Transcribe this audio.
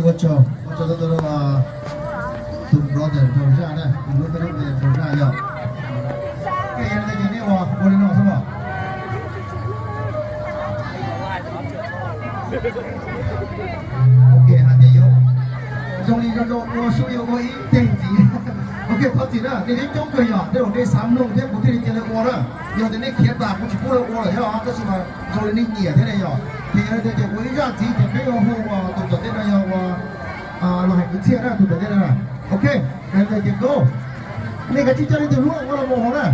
我找to brother 走下来，你们这边走下要。这样的今天我领导是吧？OK， 还得有，终于叫做我属于我一定级。OK， พอจีน่ะในนี้จ้องเคยอ่ะเดี๋ยวได้3ลงเดี๋ยวผมที่จะเลยว่าละเดี๋ยวในนี้เขียนตาผมจะพูดเลยว่าเลยอ่ะก็สิมาโจรนี่เหนียที่ไหนอ่ะที่เราจะวิจารณ์ที่จะไม่ยอมหัวตัวจดได้ไหมอ่ะว่าเราให้กินเสียนะตัวจดได้นะโอเคงั้นจะเก็บโก้นี่ก็ที่จะได้ดูรู้ว่าเราโมโหนะ